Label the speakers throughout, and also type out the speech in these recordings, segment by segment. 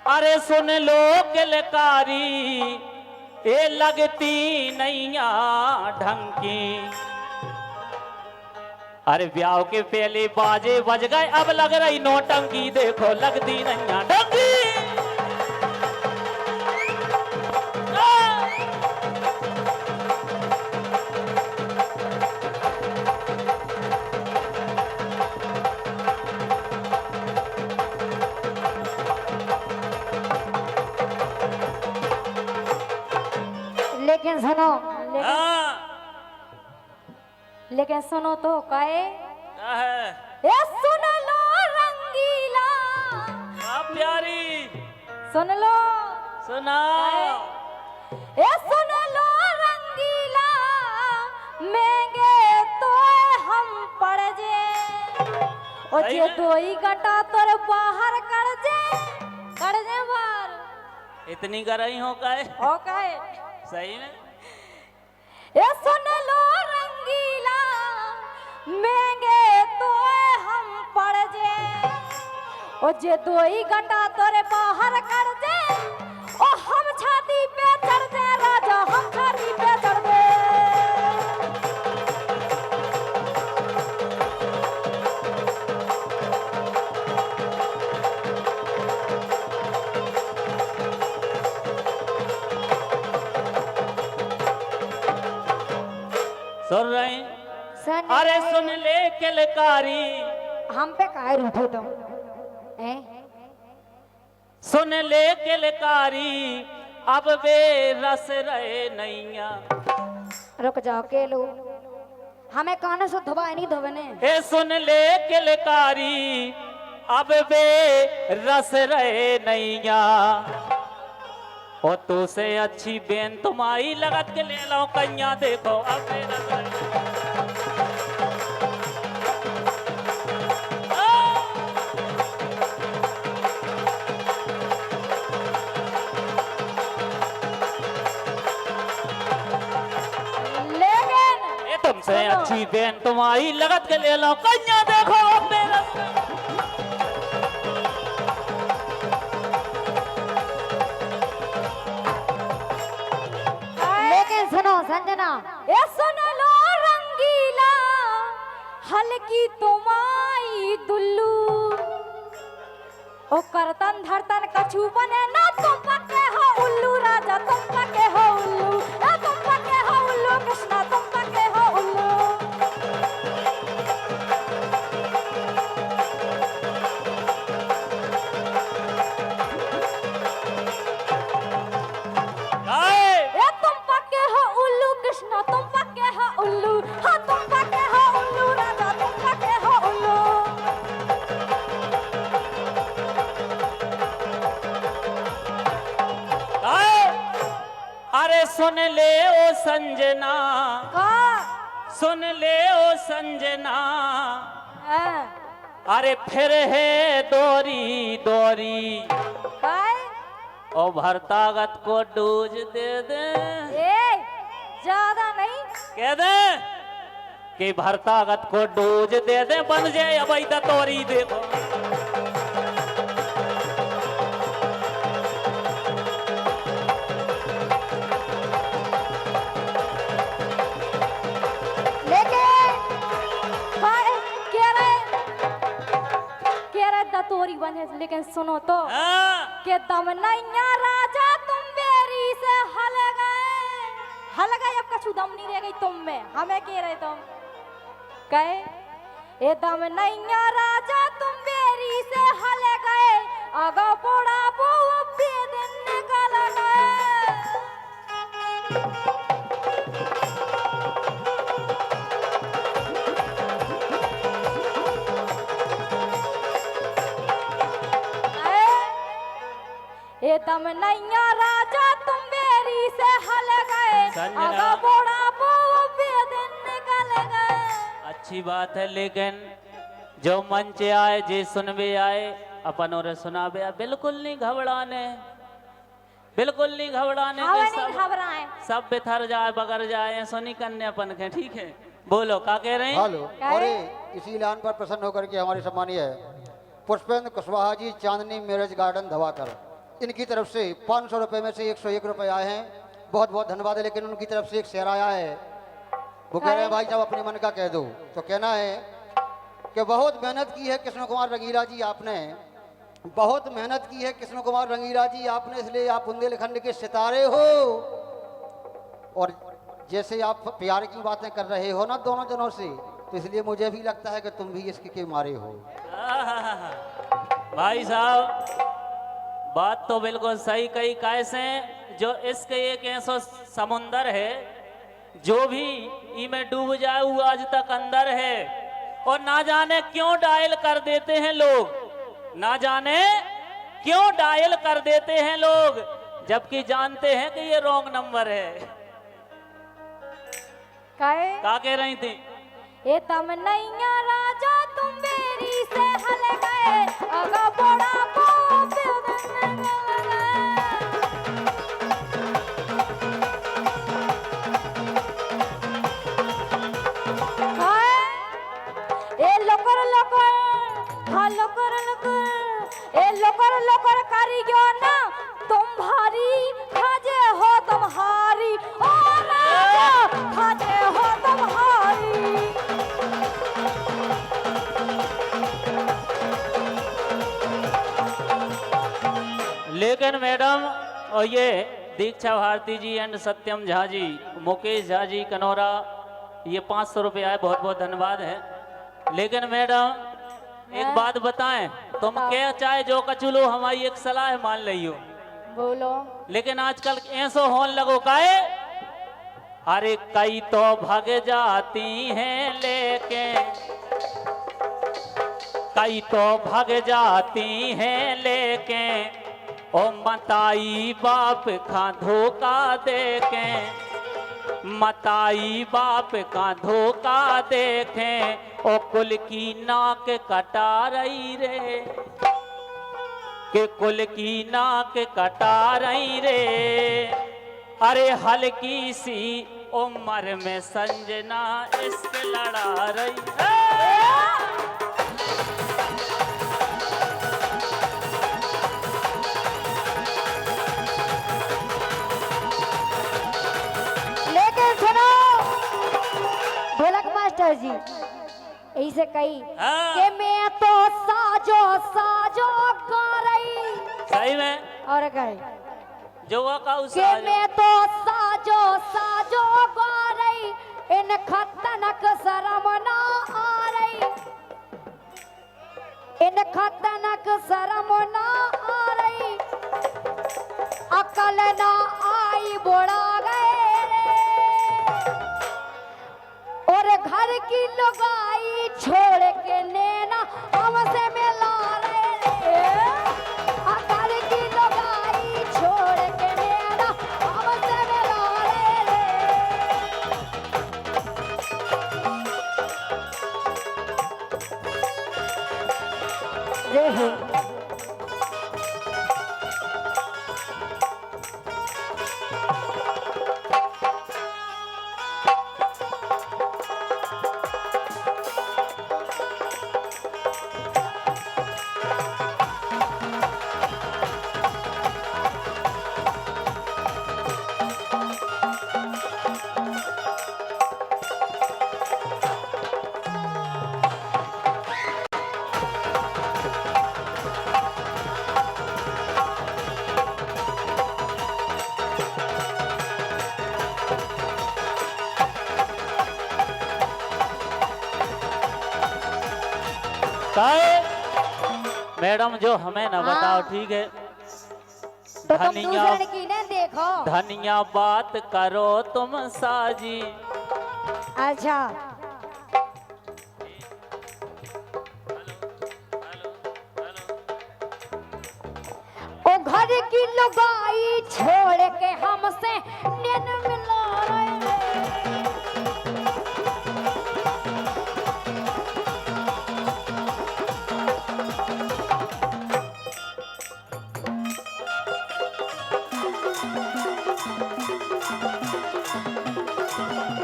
Speaker 1: अरे सुन लो किलकारी ये लगती नैया ढंग की। अरे ब्याह के पहले बाजे बज गए अब लग रही नौटंकी, देखो लगती नैया ढंग की।
Speaker 2: लेकिन सुनो,
Speaker 1: हाँ
Speaker 2: लेकिन सुनो तो काहे
Speaker 1: क्या है?
Speaker 2: ए सुन लो रंगीला,
Speaker 1: हाँ प्यारी
Speaker 2: सुन लो,
Speaker 1: सुना।
Speaker 2: ए सुन लो रंगीला, महंगे तो हम पड़ जे, ओ
Speaker 1: सही
Speaker 2: जे
Speaker 1: में?
Speaker 2: दोई गटा तोर बाहर कर जे बाहर।
Speaker 1: इतनी गरई हो गए
Speaker 2: ओ काहे
Speaker 1: सही में।
Speaker 2: ए सुन लो रंगीला, महंगे तो हम पड़ जे, ओ जे दोई गटा तोरे बाहर कर जे, ओ हम छाती पे चढ़ जे राजा, हम छाती पे चढ़ जे।
Speaker 1: सुन रहे?
Speaker 2: सन
Speaker 1: अरे सुन ले किलकारी,
Speaker 2: हम पे काहे रूठे तुम?
Speaker 1: सुन ले किलकारी अब वे रस रहे नैया।
Speaker 2: रुक जाओ के लो, हमें कान से धोबा नहीं धोबने।
Speaker 1: ए सुन ले किलकारी अब वे रस रहे नैया। ओ तू से अच्छी बेन तुम्हारी लगत के ले लो कन्या, देखो अब वे रस रहे।
Speaker 2: लेकिन
Speaker 1: ए तुमसे अच्छी बेन तुम्हारी लगत के ले लो कन्या, देखो अब वे रस रहे।
Speaker 2: लेकिन सुनो संजना, ए सुन लो रंगीला, हल्की तुम्हारी दुल्लू, ओ करतन धरतन कछु बने ना, तुम पके हो उल्लू राजा, तुम पके हो उल्लू, ए तुम पके हो उल्लू कृष्णा, तुम पके हो उल्लू।
Speaker 1: आए
Speaker 2: ए तुम पके हो उल्लू कृष्णा, तुम पके हो उल्लू, हाँ तुम पके हो उल्लू राजा, तुम पके हो उल्लू।
Speaker 1: आए। अरे सुन ले ओ संजना,
Speaker 2: का
Speaker 1: सुन ले ओ संजना,
Speaker 2: हाँ,
Speaker 1: अरे फिर है दोरी दोरी।
Speaker 2: काय
Speaker 1: ओ भरतागत को डोज दे दे,
Speaker 2: ए ज्यादा नहीं,
Speaker 1: कह दे कि भरतागत को डोज दे दे, बन जाए अब तोरी देखो।
Speaker 2: लेकिन काय कह रहे दतोरी बने, लेकिन सुनो तो
Speaker 1: हाँ
Speaker 2: के दम नैया राजा तुम बेरी से हल गए, अब कछु दम नहीं रह गई तुम में, हमें कह रहे तुम कहे ए दम नैया राजा तुम बेरी से हल गए, अगा बोड़ा बो दिन निकल गए। ए दम नैया राजा तुम बेरी से हल गए,
Speaker 1: संजना।
Speaker 2: अगा बोड़ा बो दिन निकल गए।
Speaker 1: अच्छी बात है, लेकिन जो मंच आए जे सुनबे आए अपन और सुनाबे आए, बिल्कुल नहीं घबराने, बिल्कुल नहीं घबराने के,
Speaker 2: हमें नहीं घबराए।
Speaker 1: सब बिथर जाए बगर जाए सोनी कन्ने अपन के। ठीक है, बोलो क्या कह रहे हैं?
Speaker 3: हेलो। और इसी ऐलान पर प्रसन्न होकर के हमारे सम्मानीय पुष्पेंद्र कुशवाहा जी, चांदनी मैरिज गार्डन धवाकर, इनकी तरफ से 500 रुपये में से 101 रुपये आए हैं। बहुत बहुत धन्यवाद है। लेकिन उनकी तरफ से एक शेर आया है, वो कह रहे हैं भाई साहब अपने मन का कह दो। तो कहना है कि बहुत मेहनत की है कृष्ण कुमार रंगीला जी आपने, बहुत मेहनत की है कृष्ण कुमार रंगीला जी आपने, इसलिए आप बुंदेलखंड के सितारे हो। और जैसे आप प्यार की बातें कर रहे हो ना दोनों जनों से, तो इसलिए मुझे भी लगता है कि तुम भी इसके के मारे हो।
Speaker 1: भाई साहब बात तो बिल्कुल सही कही। कैसे जो इश्क एक ऐसा समुंदर है, जो भी इमें डूब जाए वो आज तक अंदर है। और ना जाने क्यों डायल कर देते हैं लोग, ना जाने क्यों डायल कर देते हैं लोग, जबकि जानते हैं कि ये रॉन्ग नंबर है। क्या कह रही थी?
Speaker 2: ये तम नैया राजा तुम मेरी से हल गए, अगा बड़ा को लोकर कारीगो ना तुम भारी, खाजे हो तुम हारी, ओ राजा खाजे हो तुम हारी।
Speaker 1: लेकिन मैडम और ये दीक्षा भारती जी एंड सत्यम झा जी, मुकेश झा जी कनौरा, ये 500 रुपये आए, बहुत बहुत धन्यवाद है। लेकिन मैडम एक बात बताएं, तुम क्या चाहे जो कचुलो, हमारी एक सलाह मान लियो।
Speaker 2: बोलो।
Speaker 1: लेकिन आजकल ऐसो होने लगो काहे, अरे कई तो भाग जाती हैं लेके, कई तो भाग जाती हैं लेके, ओ मताई बाप का धोखा देके, मताई बाप का धोखा देखे, ओ कुल की नाक कटा रही रे, के कुल की नाक कटा रही रे, अरे हल्की सी उम्र में संजना इश्क लड़ा रही है।
Speaker 2: मास्टर जी ऐसे कही कि मैं तो साजो साजो गा रही,
Speaker 1: सही में
Speaker 2: और कहे
Speaker 1: जो का
Speaker 2: कि मैं तो साजो साजो गा रही, इन खतनक शर्म ना आ रही, इन खतनक शर्म ना आ रही, अकल ना आई बुढ़ा गए और घर की लुगाई छोड़ के नैना हमसे मिला रहे, घर की लुगाई छोड़ के नैना हमसे मिला रहे।
Speaker 1: मैडम जो हमें ना बताओ, ठीक है?
Speaker 2: तो तुम दूसरे की न देखो,
Speaker 1: धनिया बात करो तुम साजी।
Speaker 2: अच्छा ओ घर की लुगाई छोड़ के हमसे नैन मिला रहे।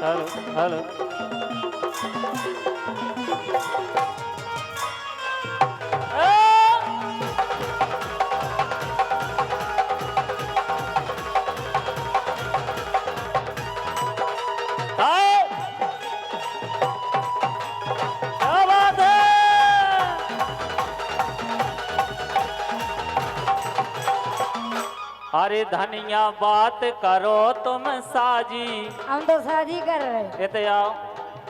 Speaker 1: हेलो हेलो अरे धनिया बात करो तुम साजी।
Speaker 2: हम तो शादी कर रहे हैं।
Speaker 1: ये तो आओ।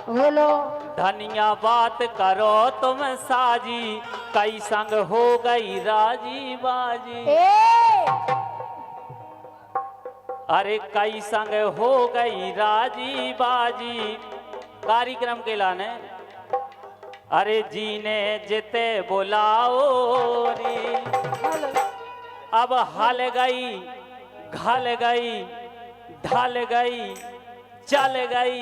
Speaker 2: बोलो।
Speaker 1: धनिया बात करो तुम साजी, कई संग हो गई राजी बाजी। अरे कई संग हो गई राजी बाजी, कार्यक्रम के लाने। अरे जीने जिते बुलाओ रे, अब हल गई घल गई ढल गई चल गई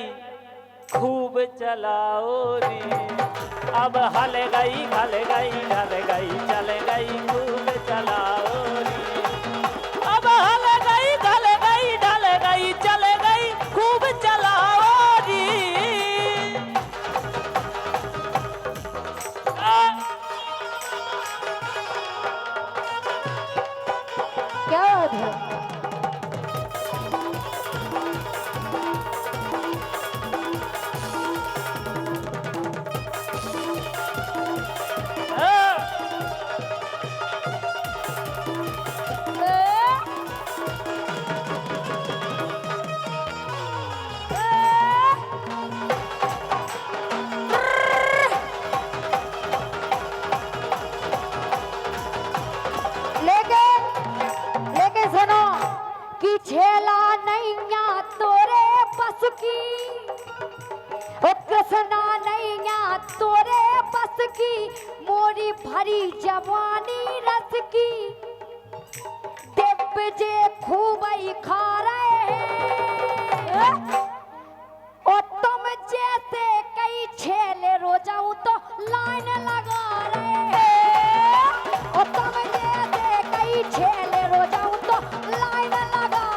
Speaker 1: खूब चलाओ रे। अब हल गई घल गई ढल गई चल गई खूब चलाओ रे। अब हल गई घल गई ढल गई चल गई खूब चलाओ रे।
Speaker 2: क्या बात है? छेला नैया तोरे बस की, ओ कृष्णा नैया तोरे बस की, मोरी भरी जवानी रस की, दिव्य जे खूब ही खा रहे हैं। और तुम जैसे कई छेले रोजाऊ तो लाइन लगा रहे हैं। और तुम जैसे कई छेले रोजाऊ तो लाइन लगा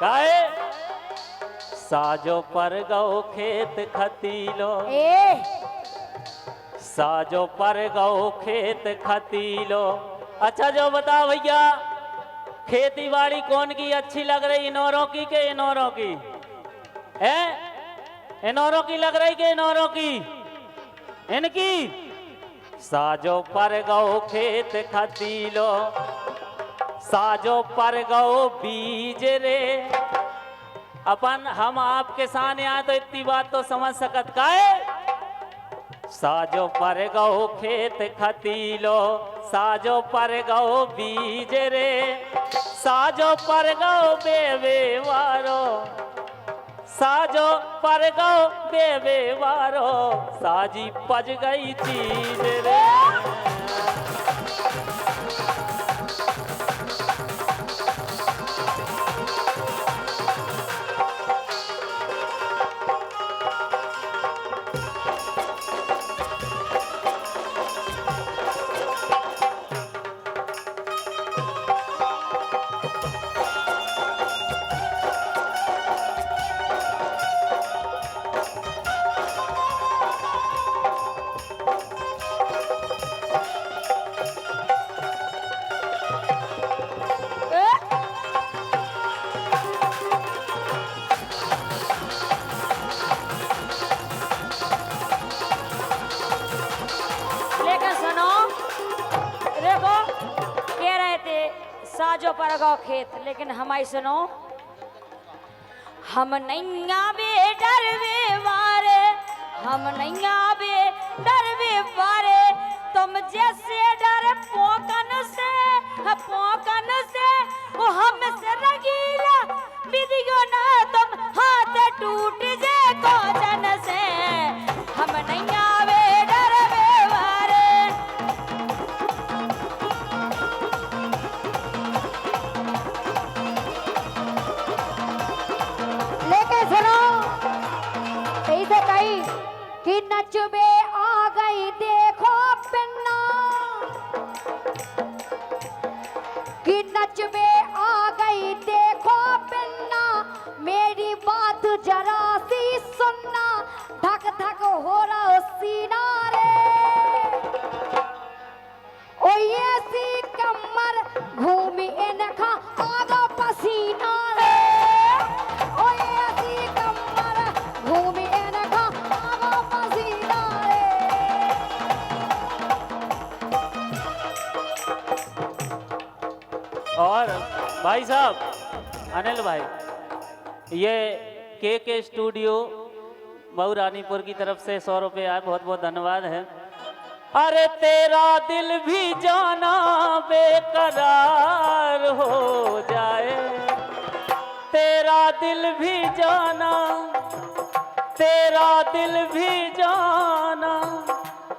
Speaker 1: काए साजो पर गौ खेत खतीलो, साजो पर गौ खेत खतीलो। अच्छा जो बताओ भैया, खेती बाड़ी कौन की अच्छी लग रही, इनौरों की के इनौरों की? है इनौरों की लग रही के इनौरों की? इनकी। साजो पर गौ खेत खतीलो, साजो पर गौ बीज रे। अपन हम आपके सामने आए तो इतनी बात तो समझ सकत का है। साजो पर गौ खेत खतीलो, साजो पर गौ बीज रे, साजो पर गौ बेवे वारो, साजो पर गौ बेवे वारो, साजी पज गई चीज रे।
Speaker 2: साजो पर गौ खेत, लेकिन हमारी सुनो, हम नैया बे डरवे वारे, हम नैया बे डरवे वारे, तुम जैसे डर पोकन से वो हमसे रगीला विधियो ना तुम हाथ टूट जे कोजन से। हम नैया बे डरवे वारे। कि नचबे आ गई देखो पिन्ना, कि नचबे आ गई देखो पिन्ना, मेरी बात जरा सी सुनना, धक धक हो रहा सीना रे। ओ ये सी कमर घूमी इनका आगा पसीना रे। ओ ये सी कमर घूमी इनका आगा पसीना रे।
Speaker 1: और भाई साहब अनिल भाई, ये के स्टूडियो बहुरानीपुर की तरफ से 100 रुपये आए, बहुत बहुत धन्यवाद है। अरे तेरा दिल भी जाना बेकरार हो जाए, तेरा दिल भी जाना, तेरा दिल भी जाना,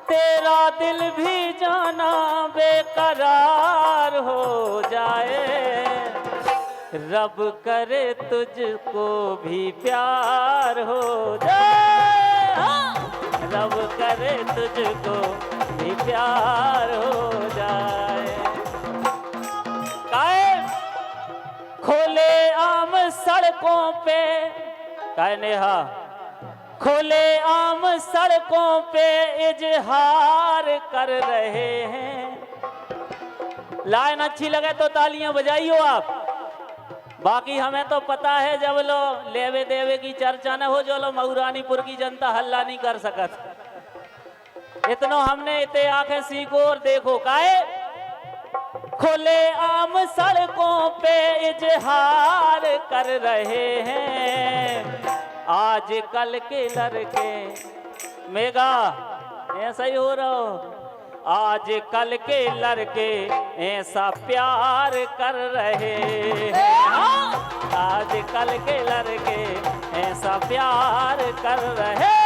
Speaker 1: तेरा दिल भी जाना बेकरार हो जाए, रब करे तुझको भी प्यार हो जाए, रब करे तुझको भी प्यार हो जाए। काहे खोले आम सड़कों पे, काहे नेहा खोले आम सड़कों पे इजहार कर रहे हैं। लाइन अच्छी लगे तो तालियां बजाइयो आप, बाकी हमें तो पता है जब लो लेवे देवे की चर्चा न हो, जो लो मऊरानीपुर की जनता हल्ला नहीं कर सकत। इतनो हमने इतने आंखें सीखो और देखो। काहे खोले आम सड़कों पे इजहार कर रहे हैं, आज कल के लड़के मेगा ऐसा ही हो रहा हो, आज कल के लड़के ऐसा प्यार कर रहे हैं, आज कल के लड़के ऐसा प्यार कर रहे हैं।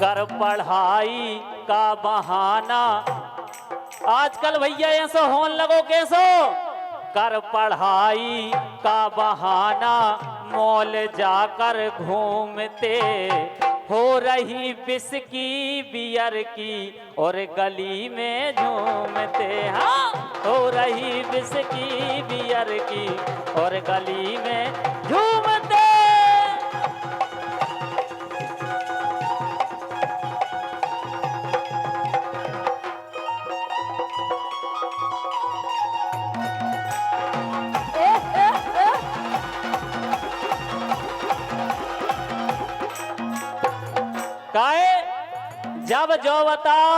Speaker 1: कर पढ़ाई का बहाना, आजकल भैया ऐसा होन लगो कैसो, कर पढ़ाई का बहाना मॉल जाकर घूमते, हो रही बिस्की बियर की और गली में झूमते। हाँ, हो रही बिस्की बियर की और गली में झूमते। काहे जब जो बताओ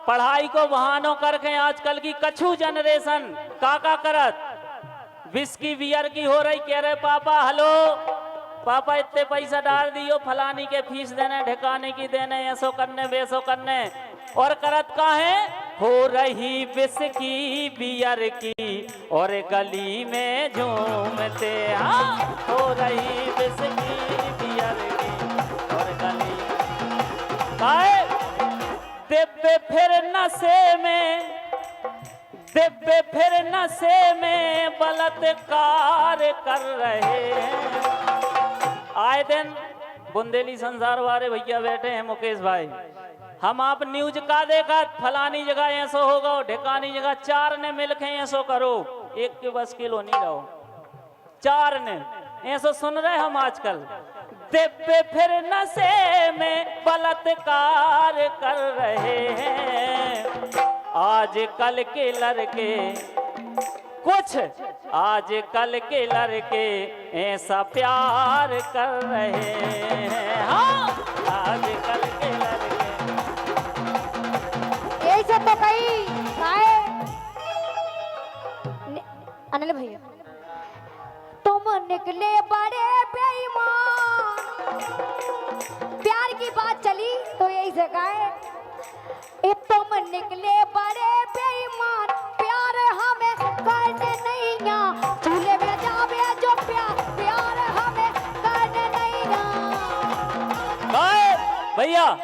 Speaker 1: पढ़ाई को बहानों करके आजकल की कछु जनरेशन काका करत विस्की बियर की हो रही, कह रहे पापा हेलो पापा इतने पैसा डाल दियो फलानी के फीस देने ठिकाने की देने, ऐसो करने वैसो करने, और करत का है हो रही विस्की बियर की और गली में झूमते। हाँ, हो रही विस्की बियर की और गली दिव्य फिर नशे में, दिव्य फिर नशे में बलात्कार कर रहे हैं। आए दिन बुंदेली संसार वाले भैया बैठे हैं मुकेश भाई, हम आप न्यूज का देखा फलानी जगह ऐसो होगा ढिकानी जगह, चार ने मिलके ऐसो करो, एक के बस किलो नहीं रहो, चार ने ऐसो सुन रहे हम आजकल। दिव्य फिर नशे में बलात्कार कर रहे हैं, आज कल के लड़के कुछ, आज कल के लड़के ऐसा प्यार कर रहे हैं। हाँ, आज कल के लड़के
Speaker 2: ऐसे तो कहीं अनिल भैया तुम निकले बड़े बेईमान, प्यार की बात चली तो यही से गाए, तुम निकले बड़े बेईमान, प्यार हमें करने नहीं आ, चूल्हे में जावे जो प्यार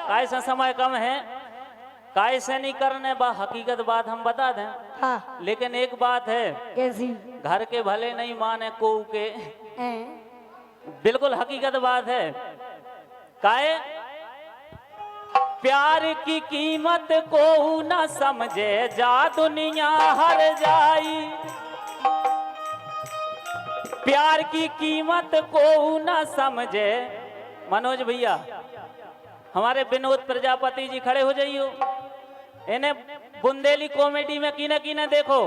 Speaker 1: काय से समय कम है, काय से नहीं करने बा हकीकत बात हम बता दें।
Speaker 2: हाँ
Speaker 1: लेकिन एक बात है,
Speaker 2: कैसी
Speaker 1: घर के भले नहीं माने को के,
Speaker 2: हैं?
Speaker 1: बिल्कुल हकीकत बात है। काहे प्यार की कीमत को न समझे जा दुनिया हर जाई, प्यार की कीमत को न समझे। मनोज भैया हमारे विनोद प्रजापति जी खड़े हो जाइयो, इन्हें बुंदेली कॉमेडी में कीने कीने देखो,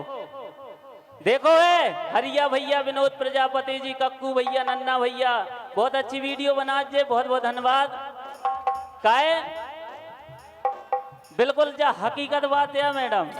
Speaker 1: देखो है हरिया भैया, विनोद प्रजापति जी, कक्कू भैया, नन्ना भैया, बहुत अच्छी वीडियो बना जे, बहुत बहुत धन्यवाद। काहे बिल्कुल जा हकीकत बात है मैडम।